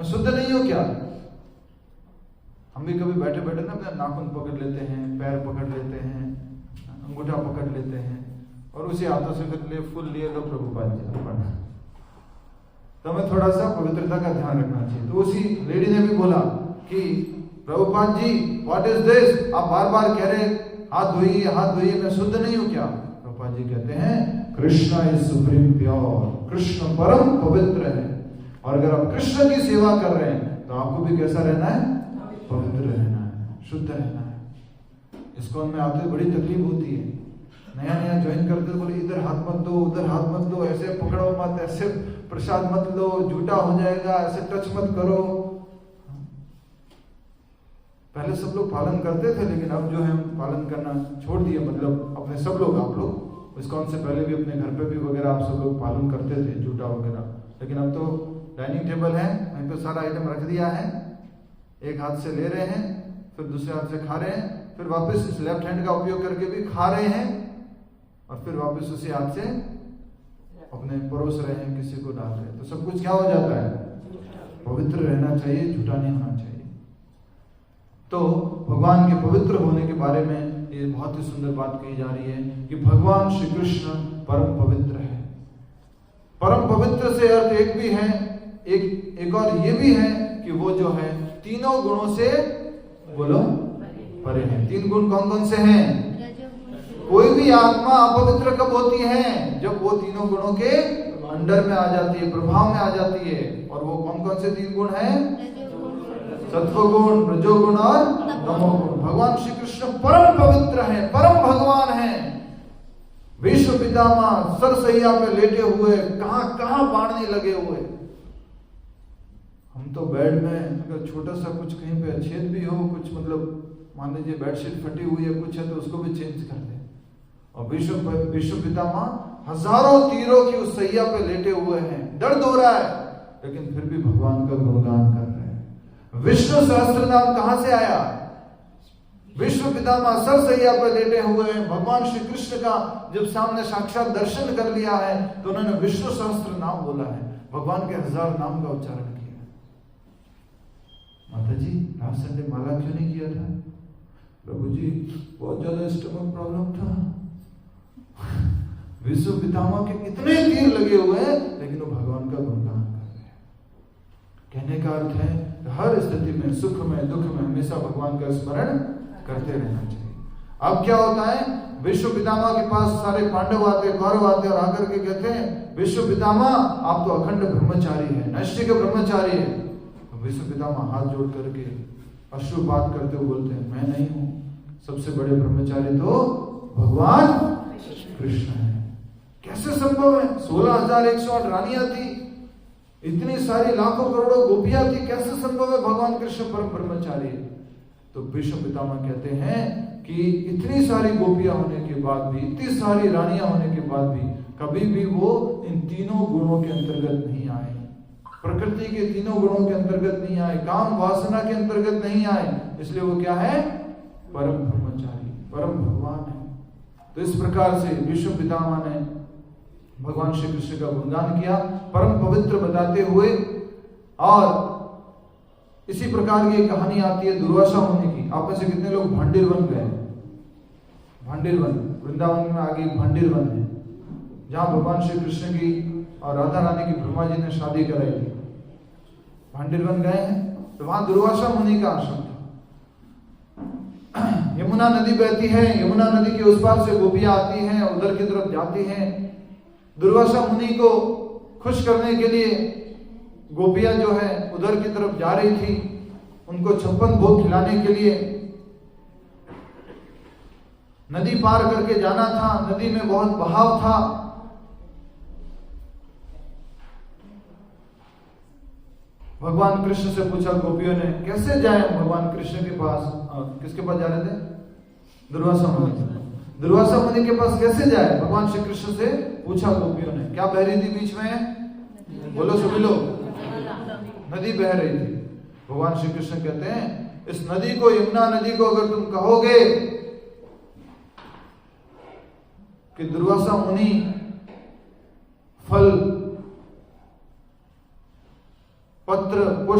मैं शुद्ध नहीं हूं क्या? हम भी कभी बैठे बैठे ना अपने नाखून पकड़ लेते हैं, पैर पकड़ लेते हैं, अंगूठा पकड़ लेते हैं और उसी हाथों से फिर फूल लिए लो प्रभुपाद जी पढ़ना। तो हमें थोड़ा सा पवित्रता का ध्यान रखना चाहिए। तो उसी लेडी ने भी बोला कि Prabhupada ji what is this, आप बार बार कह रहे हाथ धोइए हाथ धोइए, मैं शुद्ध नहीं हूं क्या? प्रभुपाद जी कहते हैं Krishna is supreme pure, Krishna परम पवित्र है। और अगर आप कृष्ण की सेवा कर रहे हैं तो आपको भी कैसा रहना है? पवित्र रहना है, शुद्ध रहना है। इसको में आते बड़ी तकलीफ होती है, नया नया ज्वाइन करते बोले इधर हाथ मत दो उधर हाथ मत दो, ऐसे पकड़ो मत, ऐसे प्रसाद मत लो, झूठा हो जाएगा, ऐसे टच मत करो। पहले सब लोग पालन करते थे, लेकिन अब जो है पालन करना छोड़ दिए। मतलब अपने सब लोग, आप लोग इस्कॉन से पहले भी अपने घर पे भी वगैरह आप सब लोग पालन करते थे झूठा वगैरह, लेकिन अब तो डाइनिंग टेबल है, वहीं पे सारा आइटम रख दिया है, एक हाथ से ले रहे हैं फिर दूसरे हाथ से खा रहे हैं, फिर वापस इस लेफ्ट हैंड का उपयोग करके भी खा रहे हैं और फिर वापस उसी हाथ से अपने परोस रहे हैं, किसी को डाल रहे हैं। तो सब कुछ क्या हो जाता है? पवित्र रहना चाहिए, झूठा नहीं होना चाहिए। तो भगवान के पवित्र होने के बारे में ये बहुत ही सुंदर बात कही जा रही है कि भगवान श्री कृष्ण परम पवित्र है। परम पवित्र से अर्थ एक भी है, एक और ये भी है कि वो जो है तीनों गुणों से, बोलो, परे है। तीन गुण कौन कौन से हैं? कोई भी आत्मा अपवित्र कब होती है? जब वो तीनों गुणों के अंडर में आ जाती है, प्रभाव में आ जाती है। और वो कौन कौन से तीन गुण हैं? सत्वगुण, रजोगुण और तमोगुण। भगवान श्री कृष्ण परम पवित्र है, परम भगवान है। विश्व पितामह सरसैया पे लेटे हुए, कहां कहां बाढ़ने लगे हुए। हम तो बेड में अगर छोटा सा कुछ कहीं पे छेद भी हो, कुछ मतलब मान लीजिए बेडशीट फटी हुई है कुछ है तो उसको भी चेंज कर दे। और विश्व पितामह हजारों तीरों की उस सैया पे लेटे हुए हैं, दर्द हो रहा है, लेकिन फिर भी भगवान का गुणगान कर रहे हैं। विष्णु सहस्त्र नाम कहां से आया? विश्व पितामह सरसैया पर लेटे हुए हैं, भगवान श्री कृष्ण का जब सामने साक्षात दर्शन कर लिया है तो उन्होंने विष्णु सहस्त्र नाम बोला है, भगवान के 1000 नाम का उच्चारण किया। माता जी लास्ट संडे माला क्यों नहीं किया था? प्रभु जी बहुत ज्यादा स्टमक प्रॉब्लम था। विश्व पितामह के इतने तीर लगे हुए हैं लेकिन वो भगवान का गुणगान कर रहे हैं। कहने का अर्थ है हर स्थिति में, सुख में दुख में हमेशा भगवान का स्मरण करते रहना चाहिए। अब क्या होता है, विश्व पितामह के पास सारे पांडव आते, कौरव आते और आकर के कहते हैं विश्व पितामह आप तो अखंड ब्रह्मचारी है, नैष्ठिक ब्रह्मचारी है। तो विश्व पितामह हाथ जोड़ करके अश्रुपात करते हुए बोलते हैं मैं नहीं हूं, सबसे बड़े ब्रह्मचारी तो भगवान कृष्ण है। कैसे संभव है? 16,108 रानियां थी, इतनी सारी लाखों करोड़ों गोपियां थी, कैसे संभव है भगवान कृष्ण परम ब्रह्मचारी है? तो विष्णु पितामह कहते हैं कि इतनी सारी गोपियां होने के बाद भी, इतनी सारी रानियां होने के बाद भी कभी भी वो इन तीनों गुणों के अंतर्गत नहीं आए, प्रकृति के तीनों गुणों के अंतर्गत नहीं आए, काम वासना के अंतर्गत नहीं आए, इसलिए वो क्या है? परम ब्रह्मचारी, परम भगवान है। तो इस प्रकार से विश्व पितामह ने भगवान श्री कृष्ण का गुणगान किया परम पवित्र बताते हुए। और इसी प्रकार की कहानी आती है दुर्वासा मुनि की। आप में से कितने लोग भांडिर वन गए? भांडिर वन वृंदावन में आगे भांडिर वन है, जहां भगवान श्री कृष्ण की और राधा रानी की ब्रह्मा जी ने शादी कराई थी। भांडिर वन गए हैं तो वहां दुर्वासा मुनि का आश्रम था। यमुना नदी बहती है, यमुना नदी के उस पार से गोपियां आती हैं, उधर की तरफ जाती हैं। दुर्वासा मुनि को खुश करने के लिए गोपियां जो है उधर की तरफ जा रही थी, उनको 56 भोग खिलाने के लिए। नदी पार करके जाना था, नदी में बहुत बहाव था। भगवान कृष्ण से पूछा गोपियों ने कैसे जाए भगवान कृष्ण के पास। किसके पास जा रहे थे? दुर्वासा मुनि। दुर्वासा मुनि के पास कैसे जाए भगवान श्री कृष्ण से पूछा गोपियों ने। क्या बह रही थी बीच में? बोलो सभी लोग। नदी बह रही थी। भगवान श्री कृष्ण कहते हैं इस नदी को, यमुना नदी को अगर तुम कहोगे कि दुर्वासा मुनि फल, पत्र, पुष्प